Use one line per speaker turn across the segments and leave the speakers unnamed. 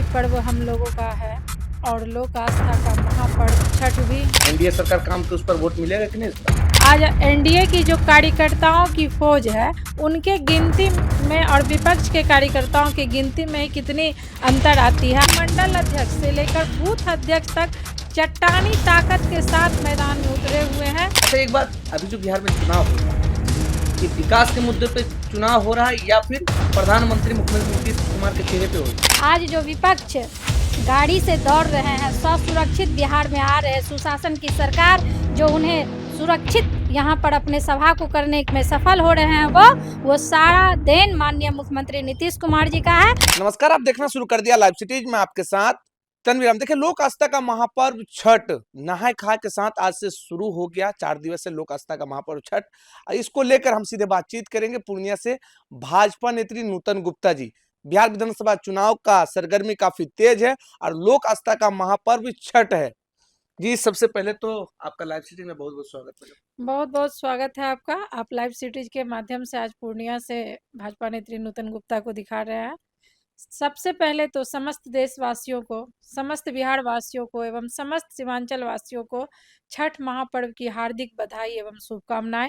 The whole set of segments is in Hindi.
पर्व हम लोगों का है और लोक आस्था का महापर्व छठ भी।
एनडीए सरकार काम के उस पर वोट मिलेगा कि नहीं इस बार?
आज एनडीए की जो कार्यकर्ताओं की फौज है उनके गिनती में और विपक्ष के कार्यकर्ताओं की गिनती में कितनी अंतर आती है। मंडल अध्यक्ष से लेकर बूथ अध्यक्ष तक चट्टानी ताकत के साथ मैदान में उतरे हुए हैं।
अच्छा, एक बात, अभी जो बिहार में चुनाव हो रहा है, ये विकास के मुद्दे पे चुनाव हो रहा है या फिर प्रधानमंत्री मुख्यमंत्री नीतीश कुमार के चेहरे पे हो रहा है?
आज जो विपक्ष गाड़ी से दौड़ रहे हैं, सुरक्षित बिहार में आ रहे हैं, सुशासन की सरकार जो उन्हें सुरक्षित यहाँ पर अपने सभा को करने में सफल हो रहे हैं, वो सारा देन माननीय मुख्यमंत्री नीतीश कुमार जी का है।
नमस्कार, आप देखना शुरू कर दिया लाइव सिटीज में आपके साथ तनवीर। देखिए, लोक आस्था का महापर्व छठ नहाय खाए के साथ आज से शुरू हो गया। 4 दिवसीय लोक आस्था का महापर्व छठ, इसको लेकर हम सीधे बातचीत करेंगे पूर्णिया से भाजपा नेत्री नूतन गुप्ता जी। बिहार विधानसभा चुनाव का सरगर्मी काफी तेज है और लोक आस्था का महापर्व छठ है। जी, सबसे पहले तो आपका लाइव सिटीज में बहुत बहुत स्वागत है।
बहुत बहुत स्वागत है आपका। आप लाइव सिटीज के माध्यम से आज पूर्णिया से भाजपा नेत्री नूतन गुप्ता को दिखा रहे हैं। सबसे पहले तो समस्त देशवासियों को, समस्त बिहार वासियों को एवं समस्त सीमांचल वासियों को छठ महापर्व की हार्दिक बधाई एवं शुभकामनाएं।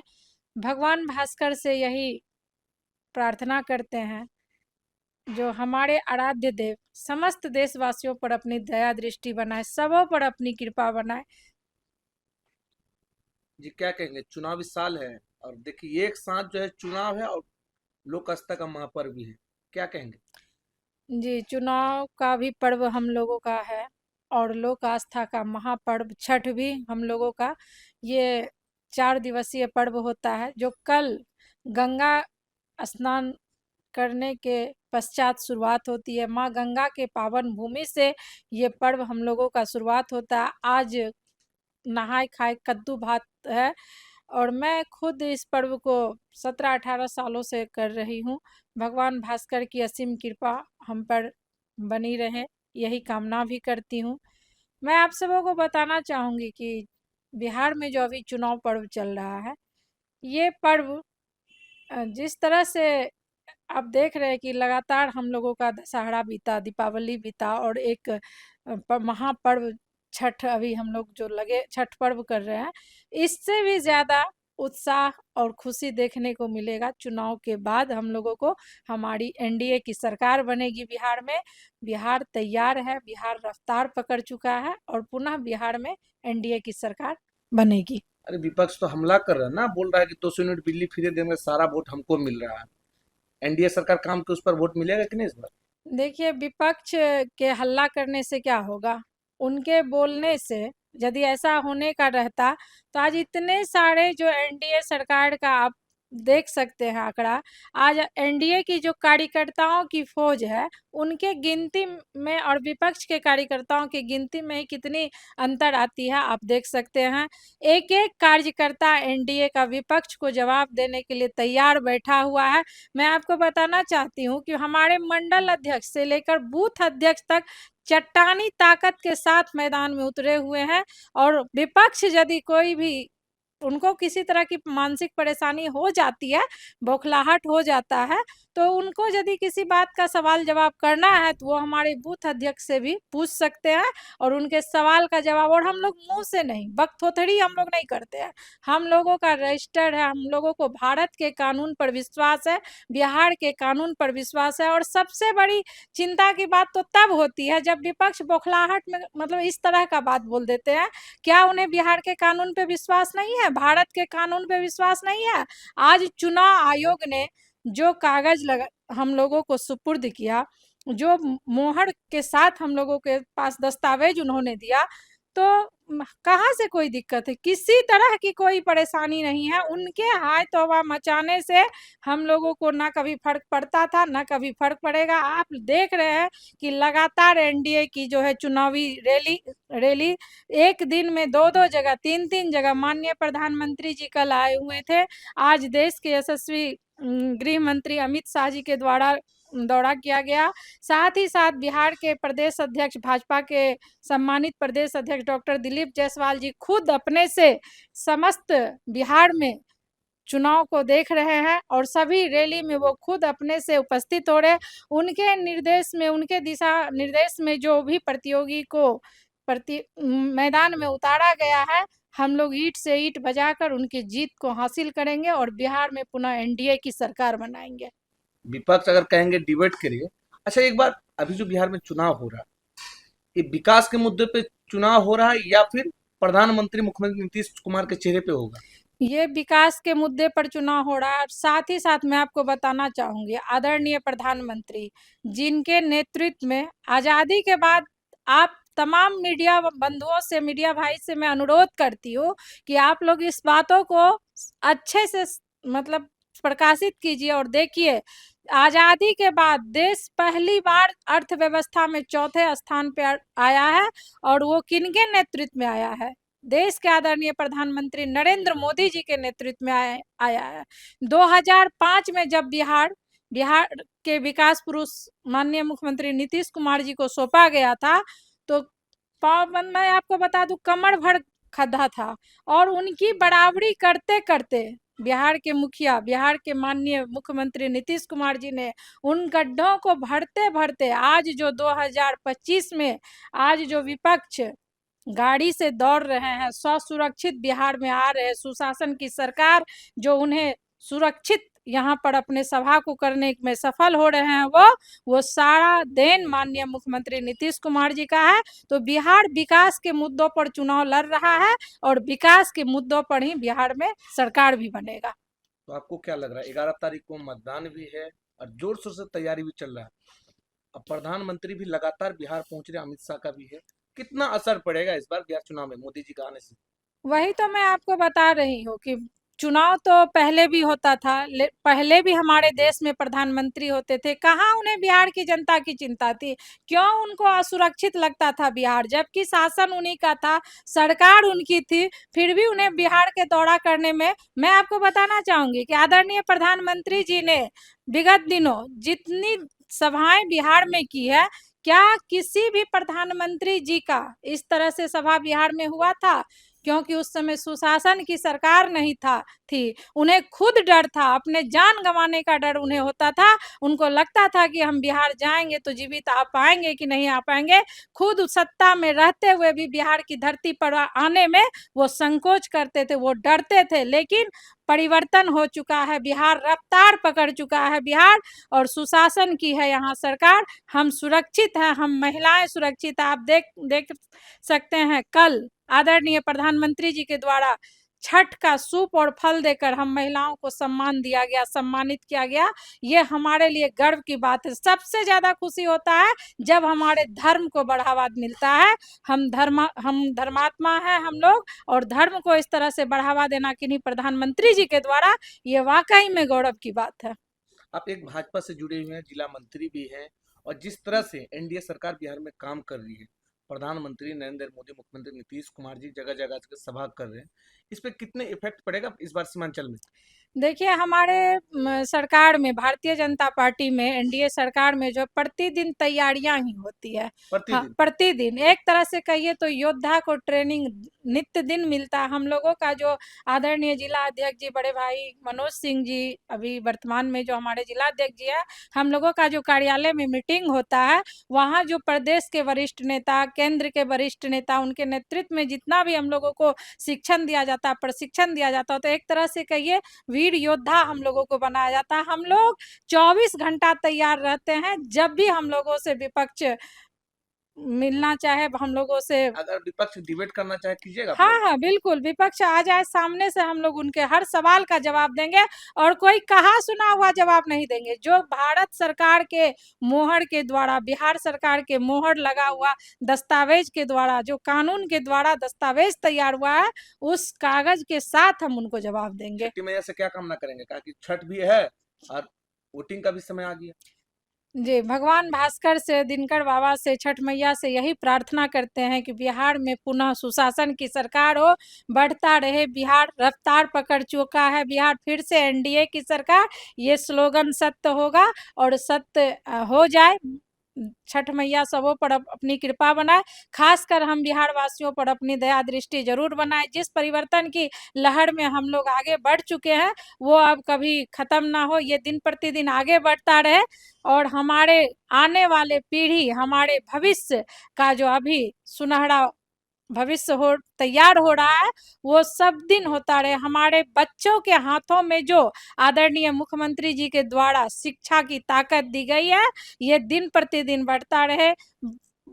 भगवान भास्कर से यही प्रार्थना करते हैं जो हमारे आराध्य देव समस्त देशवासियों पर अपनी दया दृष्टि बनाए, सबों पर अपनी कृपा बनाए।
जी, क्या कहेंगे? चुनावी साल है और देखिए एक साथ जो है चुनाव है और लोक आस्था का महापर्व भी है, क्या कहेंगे?
जी, चुनाव का भी पर्व हम लोगों का है और लोक आस्था का महापर्व छठ भी हम लोगों का। ये 4 दिवसीय पर्व होता है जो कल गंगा स्नान करने के पश्चात शुरुआत होती है। माँ गंगा के पावन भूमि से ये पर्व हम लोगों का शुरुआत होता है। आज नहाय खाए कद्दू भात है और मैं खुद इस पर्व को 17-18 सालों से कर रही हूँ। भगवान भास्कर की असीम कृपा हम पर बनी रहे, यही कामना भी करती हूँ। मैं आप सबों को बताना चाहूँगी कि बिहार में जो अभी चुनाव पर्व चल रहा है, ये पर्व जिस तरह से आप देख रहे हैं कि लगातार हम लोगों का दशहरा बीता, दीपावली बीता और एक महापर्व छठ अभी हम लोग जो लगे छठ पर्व कर रहे हैं, इससे भी ज़्यादा उत्साह और खुशी देखने को मिलेगा चुनाव के बाद हम लोगों को। हमारी एनडीए की सरकार बनेगी बिहार में। बिहार तैयार है, बिहार रफ्तार पकड़ चुका है और पुनः बिहार में एनडीए की सरकार बनेगी।
अरे, विपक्ष तो हमला कर रहा है ना, बोल रहा है कि 200 यूनिट बिजली फ्री देंगे, सारा वोट हमको मिल रहा है। एनडीए सरकार काम के उस पर वोट मिलेगा कि नहीं इस बार?
देखिए, विपक्ष के हल्ला करने से क्या होगा? उनके बोलने से यदि ऐसा होने का रहता तो आज इतने सारे जो एनडीए सरकार का आप देख सकते हैं आंकड़ा, आज एनडीए की जो कार्यकर्ताओं की फौज है उनके गिनती में और विपक्ष के कार्यकर्ताओं की गिनती में कितनी अंतर आती है आप देख सकते हैं। एक एक कार्यकर्ता एनडीए का विपक्ष को जवाब देने के लिए तैयार बैठा हुआ है। मैं आपको बताना चाहती हूँ कि हमारे मंडल अध्यक्ष से लेकर बूथ अध्यक्ष तक चट्टानी ताकत के साथ मैदान में उतरे हुए हैं और विपक्ष यदि कोई भी उनको किसी तरह की मानसिक परेशानी हो जाती है, बौखलाहट हो जाता है, तो उनको यदि किसी बात का सवाल जवाब करना है तो वो हमारे बूथ अध्यक्ष से भी पूछ सकते हैं और उनके सवाल का जवाब, और हम लोग मुंह से नहीं, बकथोथड़ी हम लोग नहीं करते हैं। हम लोगों का रजिस्टर है, हम लोगों को भारत के कानून पर विश्वास है, बिहार के कानून पर विश्वास है। और सबसे बड़ी चिंता की बात तो तब होती है जब विपक्ष बौखलाहट में मतलब इस तरह का बात बोल देते हैं। क्या उन्हें बिहार के कानून पे विश्वास नहीं है, भारत के कानून पे विश्वास नहीं है? आज चुनाव आयोग ने जो कागज लगा हम लोगों को सुपुर्द किया, जो मोहर के साथ हम लोगों के पास दस्तावेज उन्होंने दिया, तो कहाँ से कोई दिक्कत है? किसी तरह की कोई परेशानी नहीं है। उनके हाय तौबा मचाने से हम लोगों को ना कभी फर्क पड़ता था ना कभी फर्क पड़ेगा। आप देख रहे हैं कि लगातार एनडीए की जो है चुनावी रैली एक दिन में 2-2 जगह, 3-3 जगह माननीय प्रधानमंत्री जी कल आए हुए थे। आज देश के यशस्वी गृह मंत्री अमित शाह जी के द्वारा दौरा किया गया। साथ ही साथ बिहार के प्रदेश अध्यक्ष, भाजपा के सम्मानित प्रदेश अध्यक्ष डॉक्टर दिलीप जायसवाल जी खुद अपने से समस्त बिहार में चुनाव को देख रहे हैं और सभी रैली में वो खुद अपने से उपस्थित हो रहे। उनके निर्देश में, उनके दिशा निर्देश में जो भी प्रतियोगी को मैदान में उतारा गया है, हम लोग ईंट से ईंट बजाकर उनकी जीत को हासिल करेंगे और बिहार में पुनः एनडीए की सरकार बनाएंगे।
विपक्ष अगर कहेंगे डिबेट के लिए, अच्छा एक बार, अभी जो बिहार में चुनाव हो रहा है, ये विकास के मुद्दे पे चुनाव हो रहा है या फिर प्रधानमंत्री मुख्यमंत्री नीतीश कुमार के चेहरे पे होगा?
ये विकास के मुद्दे पर चुनाव हो रहा है। साथ ही साथ मैं आपको बताना चाहूंगी, आदरणीय प्रधानमंत्री जिनके नेतृत्व में आजादी के बाद आप तमाम मीडिया बंधुओं से, मीडिया भाई से मैं अनुरोध करती हूँ कि आप लोग इस बातों को अच्छे से मतलब प्रकाशित कीजिए और देखिए, आजादी के बाद देश पहली बार अर्थव्यवस्था में चौथे स्थान पे आया है और वो किनके नेतृत्व में आया है? देश के आदरणीय प्रधानमंत्री नरेंद्र मोदी जी के नेतृत्व में आया है। 2005 में जब बिहार के विकास पुरुष माननीय मुख्यमंत्री नीतीश कुमार जी को सौंपा गया था, तो मैं आपको बता दूं, कमर भर खड्डा था और उनकी बराबरी करते करते बिहार के मुखिया, बिहार के माननीय मुख्यमंत्री नीतीश कुमार जी ने उन गड्ढों को भरते भरते आज जो 2025 में आज जो विपक्ष गाड़ी से दौड़ रहे हैं, सुरक्षित बिहार में आ रहे हैं, सुशासन की सरकार जो उन्हें सुरक्षित यहाँ पर अपने सभा को करने में सफल हो रहे हैं, वो सारा देन माननीय मुख्यमंत्री नीतीश कुमार जी का है। तो बिहार विकास के मुद्दों पर चुनाव लड़ रहा है और विकास के मुद्दों पर ही बिहार में सरकार भी बनेगा।
तो आपको क्या लग रहा है, 11 तारीख को मतदान भी है और जोर शोर से तैयारी भी चल रहा है, अब प्रधानमंत्री भी लगातार बिहार पहुंच रहे, अमित शाह का भी है, कितना असर पड़ेगा इस बार बिहार चुनाव में मोदी जी का आने से?
वही तो मैं आपको बता रही हूँ कि चुनाव तो पहले भी होता था, पहले भी हमारे देश में प्रधानमंत्री होते थे, कहाँ उन्हें बिहार की जनता की चिंता थी? क्यों उनको असुरक्षित लगता था बिहार? जबकि शासन उन्हीं का था, सरकार उनकी थी, फिर भी उन्हें बिहार के दौरा करने में, मैं आपको बताना चाहूंगी कि आदरणीय प्रधानमंत्री जी ने विगत दिनों जितनी सभाएं बिहार में की है, क्या किसी भी प्रधानमंत्री जी का इस तरह से सभा बिहार में हुआ था? क्योंकि उस समय सुशासन की सरकार नहीं थी, उन्हें खुद डर था, अपने जान गंवाने का डर उन्हें होता था। उनको लगता था कि हम बिहार जाएंगे तो जीवित आ पाएंगे कि नहीं आ पाएंगे। खुद सत्ता में रहते हुए भी बिहार की धरती पर आने में वो संकोच करते थे, वो डरते थे। लेकिन परिवर्तन हो चुका है, बिहार रफ्तार पकड़ चुका है बिहार, और सुशासन की है यहाँ सरकार। हम सुरक्षित हैं, हम महिलाएं सुरक्षित हैं। आप देख सकते हैं, कल आदरणीय प्रधानमंत्री जी के द्वारा छठ का सूप और फल देकर हम महिलाओं को सम्मान दिया गया, सम्मानित किया गया। ये हमारे लिए गर्व की बात है। सबसे ज्यादा खुशी होता है जब हमारे धर्म को बढ़ावा मिलता है। हम धर्मात्मा हैं हम लोग, और धर्म को इस तरह से बढ़ावा देना किन्हीं प्रधानमंत्री जी के द्वारा, ये वाकई में गौरव की बात है।
आप एक भाजपा से जुड़े हुए हैं, जिला मंत्री भी हैं, और जिस तरह से एनडीए सरकार बिहार में काम कर रही है, प्रधानमंत्री नरेंद्र मोदी, मुख्यमंत्री नीतीश कुमार जी जगह जगह सभा कर रहे हैं, इस पे कितने इफेक्ट पड़ेगा इस बार सीमांचल में?
देखिए, हमारे सरकार में, भारतीय जनता पार्टी में, एनडीए सरकार में जो प्रतिदिन तैयारियां ही होती है। हाँ,
प्रतिदिन?
प्रतिदिन एक तरह से कहिए तो योद्धा को ट्रेनिंग नित्य दिन मिलता है। हम लोगों का जो आदरणीय जिला अध्यक्ष जी बड़े भाई मनोज सिंह जी, अभी वर्तमान में जो हमारे जिला अध्यक्ष जी है, हम लोगों का जो कार्यालय में मीटिंग होता है, वहाँ जो प्रदेश के वरिष्ठ नेता, केंद्र के वरिष्ठ नेता, उनके नेतृत्व में जितना भी हम लोगों को शिक्षण दिया जाता है, प्रशिक्षण दिया जाता है, तो एक तरह से कहिए वीर योद्धा हम लोगों को बनाया जाता है। हम लोग 24 घंटा तैयार रहते हैं, जब भी हम लोगों से विपक्ष मिलना चाहे, हम लोगों से,
अगर विपक्ष डिबेट करना चाहे कीजिएगा?
हाँ हाँ बिल्कुल, विपक्ष आ जाए सामने से, हम लोग उनके हर सवाल का जवाब देंगे और कोई कहा सुना हुआ जवाब नहीं देंगे। जो भारत सरकार के मोहर के द्वारा, बिहार सरकार के मोहर लगा हुआ दस्तावेज के द्वारा, जो कानून के द्वारा दस्तावेज तैयार हुआ है, उस कागज के साथ हम उनको जवाब देंगे।
छठी मैया से क्या कामना करेंगे, कहा कि छठ भी है और वोटिंग का भी समय आ गया?
जी, भगवान भास्कर से, दिनकर बाबा से, छठ मैया से यही प्रार्थना करते हैं कि बिहार में पुनः सुशासन की सरकार हो, बढ़ता रहे बिहार, रफ्तार पकड़ चुका है बिहार, फिर से एनडीए की सरकार। ये स्लोगन सत्य होगा और सत्य हो जाए। छठ मैया सबों पर अपनी कृपा बनाए, खासकर हम बिहार वासियों पर अपनी दया दृष्टि जरूर बनाए। जिस परिवर्तन की लहर में हम लोग आगे बढ़ चुके हैं वो अब कभी खत्म ना हो, ये दिन प्रतिदिन आगे बढ़ता रहे और हमारे आने वाले पीढ़ी, हमारे भविष्य का जो अभी सुनहरा भविष्य हो तैयार हो रहा है वो सब दिन होता रहे। हमारे बच्चों के हाथों में जो आदरणीय मुख्यमंत्री जी के द्वारा शिक्षा की ताकत दी गई है ये दिन प्रतिदिन बढ़ता रहे।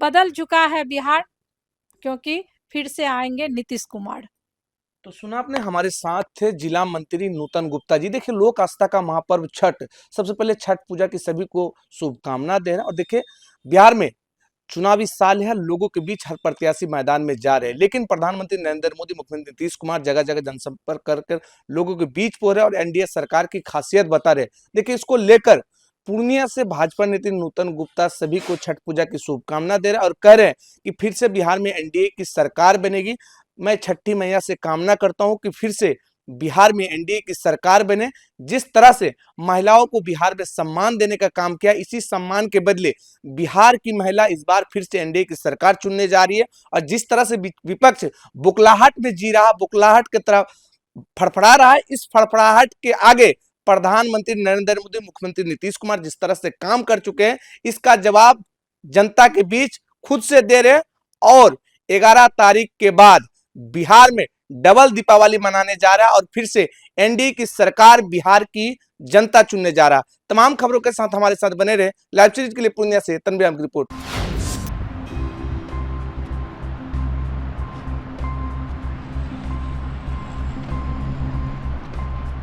बदल चुका है बिहार, क्योंकि फिर से आएंगे नीतीश कुमार।
तो सुना आपने, हमारे साथ थे जिला मंत्री नूतन गुप्ता जी। देखिए, लोक आस्था का महापर्व छठ, सबसे पहले छठ पूजा की सभी को शुभकामना दे रहे हैं। और देखिए, बिहार में चुनावी साल है, लोगों के बीच हर प्रत्याशी मैदान में जा रहे हैं, लेकिन प्रधानमंत्री नरेंद्र मोदी, मुख्यमंत्री नीतीश कुमार जगह जगह जनसंपर्क कर कर लोगों के बीच पहुंच रहे हैं और एनडीए सरकार की खासियत बता रहे हैं। देखिए, इसको लेकर पूर्णिया से भाजपा नेता नूतन गुप्ता सभी को छठ पूजा की शुभकामना दे रहे हैं और कह रहे हैं कि फिर से बिहार में एनडीए की सरकार बनेगी। मैं छठी मैया से कामना करता हूं कि फिर से बिहार में एनडीए की सरकार बने। जिस तरह से महिलाओं को बिहार में सम्मान देने का काम किया, इसी सम्मान के बदले बिहार की महिला इस बार फिर से एनडीए की सरकार चुनने जा रही है। और जिस तरह से विपक्ष बुकलाहट में जी रहा, बुकलाहट की तरफ फड़फड़ा रहा है, इस फड़फड़ाहट के आगे प्रधानमंत्री नरेंद्र मोदी, मुख्यमंत्री नीतीश कुमार जिस तरह से काम कर चुके हैं, इसका जवाब जनता के बीच खुद से दे रहे हैं। और 11 तारीख के बाद बिहार में डबल दीपावली मनाने जा रहा है और फिर से एनडीए की सरकार बिहार की जनता चुनने जा रहा है। तमाम खबरों के साथ हमारे साथ बने रहे। लाइव सीरीज के लिए पूर्णिया से तनवीर अहमद की रिपोर्ट।